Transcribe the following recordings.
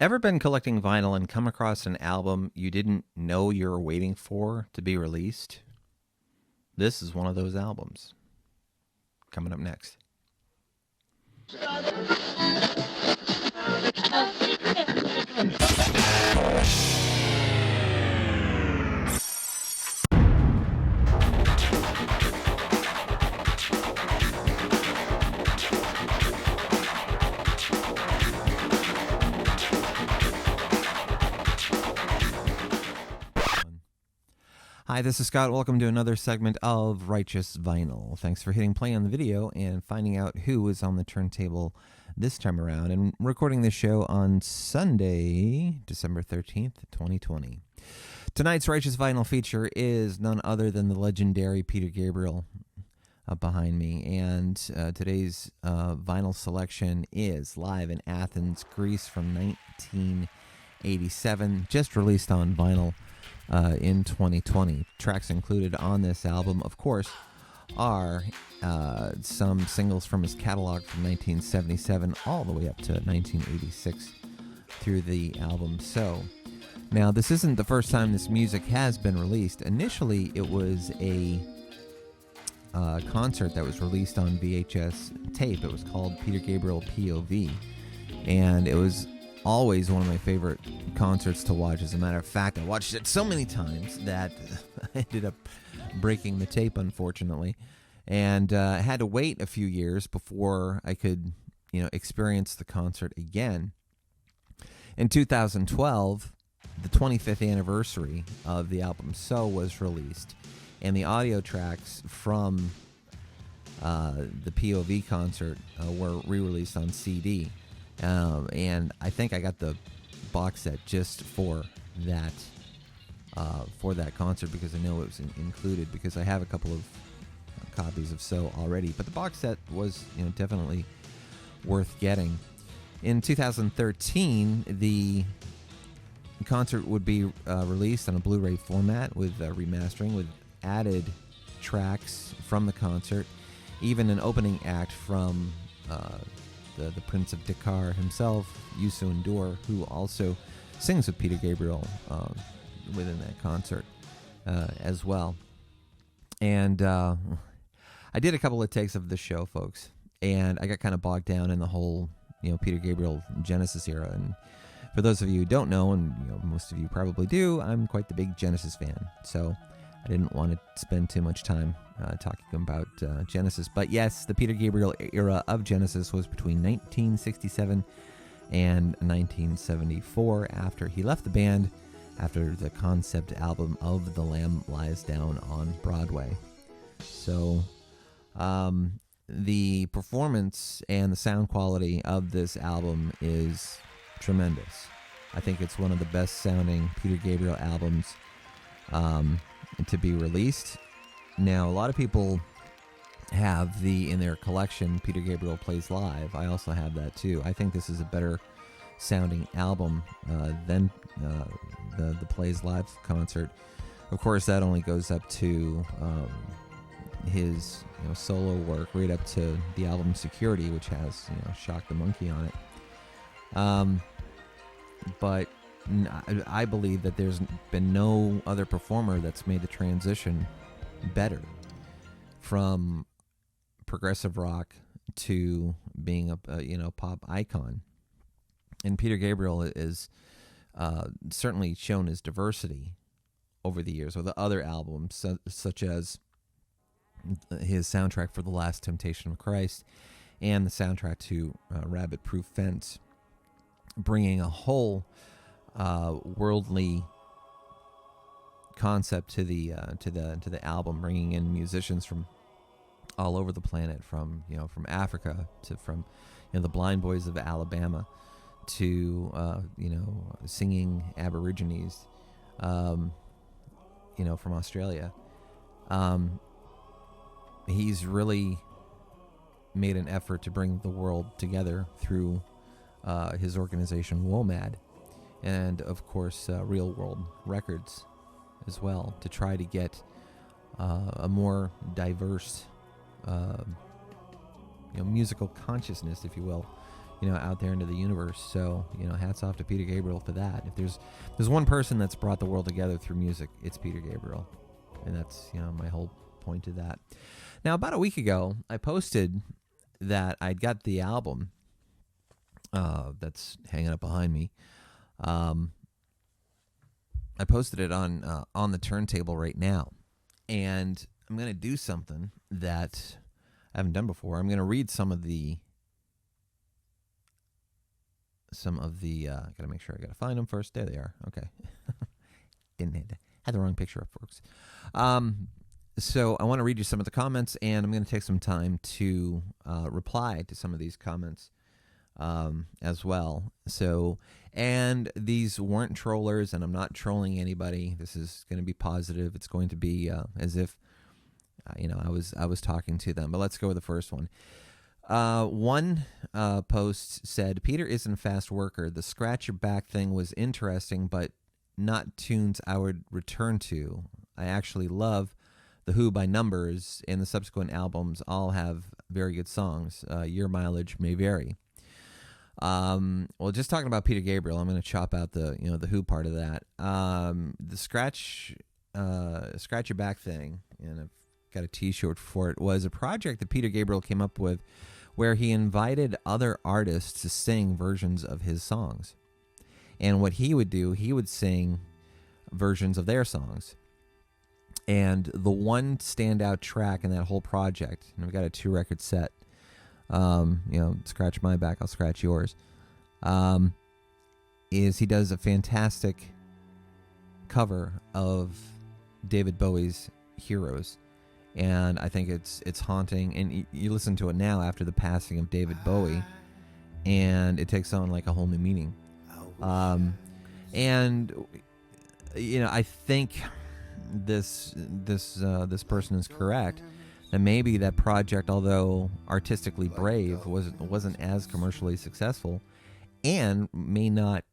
Ever been collecting vinyl and come across an album you didn't know you were waiting for to be released? This is one of those albums. Coming up next. Hi, this is Scott. Welcome to another segment of Righteous Vinyl. Thanks for hitting play on the video and finding out who is on the turntable this time around. And recording this show on Sunday, December 13th, 2020. Tonight's Righteous Vinyl feature is none other than the legendary Peter Gabriel behind me. And today's vinyl selection is live in Athens, Greece from 1987, just released on vinyl in 2020. Tracks included on this album, of course, are some singles from his catalog from 1977 all the way up to 1986 through the album. So, now this isn't the first time this music has been released. Initially, it was a concert that was released on VHS tape. It was called Peter Gabriel POV, and it was always one of my favorite concerts to watch. As a matter of fact, I watched it so many times that I ended up breaking the tape, unfortunately, and had to wait a few years before I could, experience the concert again. In 2012, the 25th anniversary of the album So was released, and the audio tracks from the POV concert were re-released on CD. And I think I got the box set just for that concert because I know it was included, because I have a couple of copies of So already. But the box set was definitely worth getting. In 2013, the concert would be released on a Blu-ray format with remastering, with added tracks from the concert, even an opening act from the Prince of Dakar himself, Youssou N'Dour, who also sings with Peter Gabriel within that concert as well. And I did a couple of takes of the show, folks, and I got kind of bogged down in the whole, Peter Gabriel Genesis era. And for those of you who don't know, and most of you probably do, I'm quite the big Genesis fan. So I didn't want to spend too much time talking about Genesis. But yes, the Peter Gabriel era of Genesis was between 1967 and 1974, after he left the band after the concept album of The Lamb Lies Down on Broadway. So the performance and the sound quality of this album is tremendous. I think it's one of the best sounding Peter Gabriel albums to be released. Now, a lot of people have in their collection Peter Gabriel Plays Live. I also have that too. I think this is a better sounding album than the Plays Live concert. Of course, that only goes up to his solo work, right up to the album Security, which has Shock the Monkey on it. But I believe that there's been no other performer that's made the transition better from progressive rock to being a pop icon. And Peter Gabriel is certainly shown his diversity over the years with the other albums, such as his soundtrack for The Last Temptation of Christ and the soundtrack to Rabbit Proof Fence, bringing a whole worldly concept to the album, bringing in musicians from all over the planet, from Africa to from the Blind Boys of Alabama to singing Aborigines from Australia. He's really made an effort to bring the world together through his organization WOMAD, and of course Real World Records as well, to try to get a more diverse musical consciousness, if you will, out there into the universe. So, hats off to Peter Gabriel for that. If there's one person that's brought the world together through music, it's Peter Gabriel. And that's, my whole point to that. Now, about a week ago, I posted that I'd got the album that's hanging up behind me. I posted it on the turntable right now. And I'm going to do something that I haven't done before. I'm going to read some of the gotta make sure I gotta find them first. There they are. Okay. Had the wrong picture up, folks. So I want to read you some of the comments, and I'm going to take some time to reply to some of these comments as well. So, and these weren't trollers, and I'm not trolling anybody. This is going to be positive. It's going to be as if I was talking to them. But let's go with the first one. One post said, Peter isn't a fast worker. The scratch your back thing was interesting, but not tunes I would return to. I actually love The Who by Numbers, and the subsequent albums all have very good songs. Your mileage may vary. Well, just talking about Peter Gabriel, I'm going to chop out the Who part of that. The scratch your back thing, and I've got a T-shirt for it, was a project that Peter Gabriel came up with where he invited other artists to sing versions of his songs. And what he would do, he would sing versions of their songs. And the one standout track in that whole project, and I've got a 2-record set, Scratch My Back, I'll Scratch Yours, is he does a fantastic cover of David Bowie's Heroes. And I think it's haunting. And you listen to it now after the passing of David Bowie, and it takes on like a whole new meaning. And I think this person is correct that maybe that project, although artistically brave, wasn't as commercially successful, and may not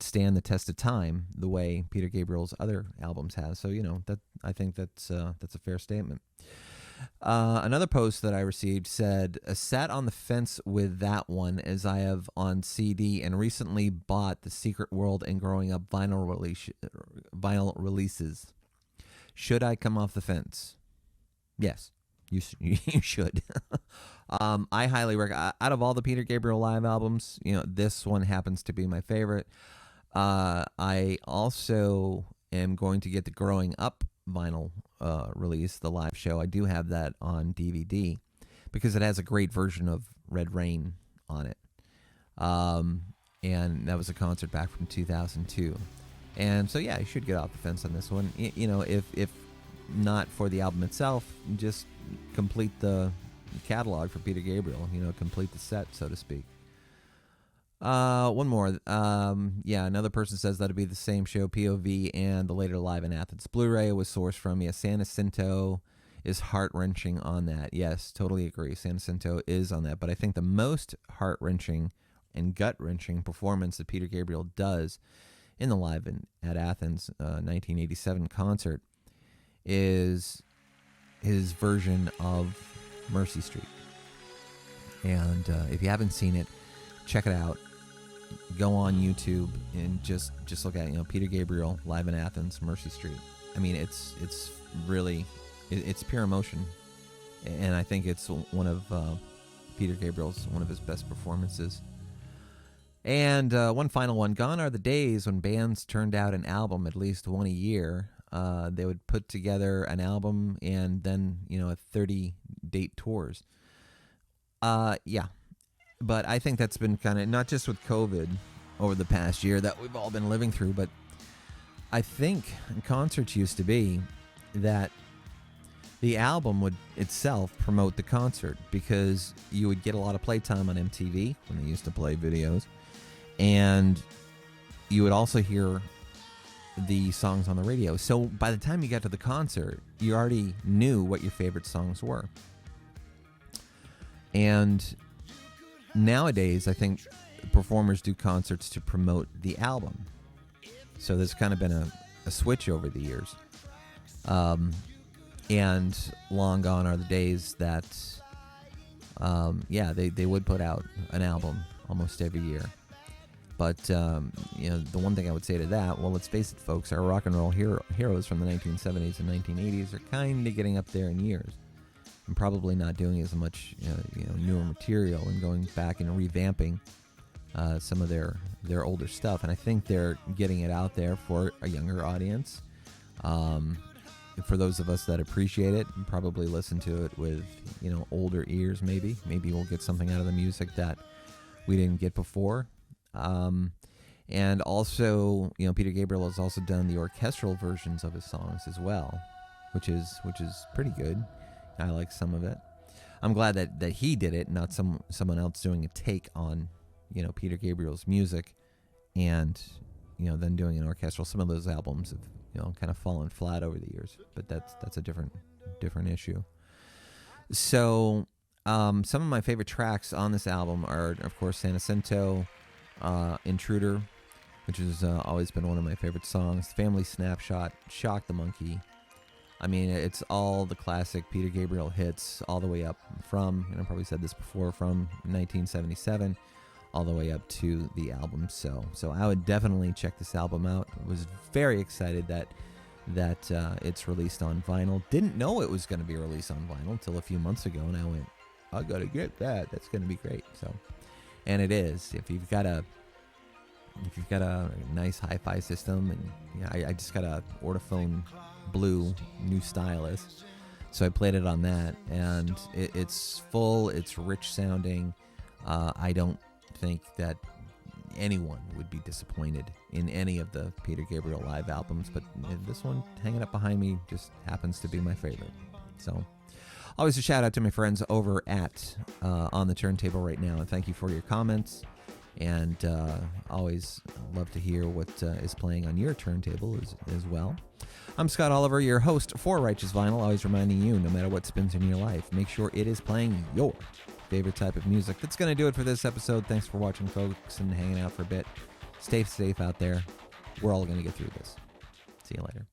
stand the test of time the way Peter Gabriel's other albums have. So, that I think that's a fair statement. Another post that I received said, sat on the fence with that one as I have on CD and recently bought The Secret World and Growing Up vinyl releases. Should I come off the fence? Yes, you should. I highly recommend. Out of all the Peter Gabriel live albums, this one happens to be my favorite. I also am going to get the Growing Up vinyl release, the live show. I do have that on DVD because it has a great version of Red Rain on it. And that was a concert back from 2002. And so, yeah, you should get off the fence on this one. If not for the album itself, just complete the catalog for Peter Gabriel, complete the set, so to speak. One more. Another person says that'd be the same show, POV, and the later Live in Athens Blu-ray was sourced from. Yes, San Jacinto is heart-wrenching on that. Yes, totally agree. San Jacinto is on that. But I think the most heart-wrenching and gut-wrenching performance that Peter Gabriel does in the Live at Athens 1987 concert is his version of Mercy Street. And if you haven't seen it, check it out. Go on YouTube and just look at it. Peter Gabriel Live in Athens, Mercy Street. I mean, it's really it's pure emotion, and I think it's one of Peter Gabriel's one of his best performances. And one final one. Gone are the days when bands turned out an album at least one a year. They would put together an album and then a 30-date tours. Yeah. But I think that's been kind of, not just with COVID over the past year that we've all been living through, but I think concerts used to be that the album would itself promote the concert because you would get a lot of playtime on MTV when they used to play videos, and you would also hear the songs on the radio. So by the time you got to the concert, you already knew what your favorite songs were. And nowadays, I think performers do concerts to promote the album. So there's kind of been a switch over the years. And long gone are the days that they would put out an album almost every year. But, the one thing I would say to that, well, let's face it, folks, our rock and roll heroes from the 1970s and 1980s are kind of getting up there in years and probably not doing as much, newer material and going back and revamping some of their older stuff. And I think they're getting it out there for a younger audience. For those of us that appreciate it, probably listen to it with, older ears maybe. Maybe we'll get something out of the music that we didn't get before. And also, Peter Gabriel has also done the orchestral versions of his songs as well, which is pretty good. I like some of it. I'm glad that he did it, not someone else doing a take on, Peter Gabriel's music and, then doing an orchestral. Some of those albums have, kind of fallen flat over the years, but that's a different issue. So, some of my favorite tracks on this album are, of course, San Jacinto, Intruder, which has always been one of my favorite songs, Family Snapshot, Shock the Monkey. I mean, it's all the classic Peter Gabriel hits, all the way up from, and I probably said this before, from 1977 all the way up to the album. So I would definitely check this album out. I was very excited that it's released on vinyl. Didn't know it was going to be released on vinyl until a few months ago, and I went, I got to get that. That's going to be great. So, and it is. If you've got a nice hi-fi system, and I just got a Ortophone Blue new stylus, so I played it on that, and it's full. It's rich sounding. I don't think that anyone would be disappointed in any of the Peter Gabriel live albums, but this one hanging up behind me just happens to be my favorite. So always a shout out to my friends over at On the Turntable right now, and thank you for your comments, and always love to hear what is playing on your turntable as well. I'm Scott Oliver, your host for Righteous Vinyl, always reminding you, no matter what spins in your life, make sure it is playing your favorite type of music. That's going to do it for this episode. Thanks for watching, folks, and hanging out for a bit. Stay safe out there. We're all going to get through this. See you later.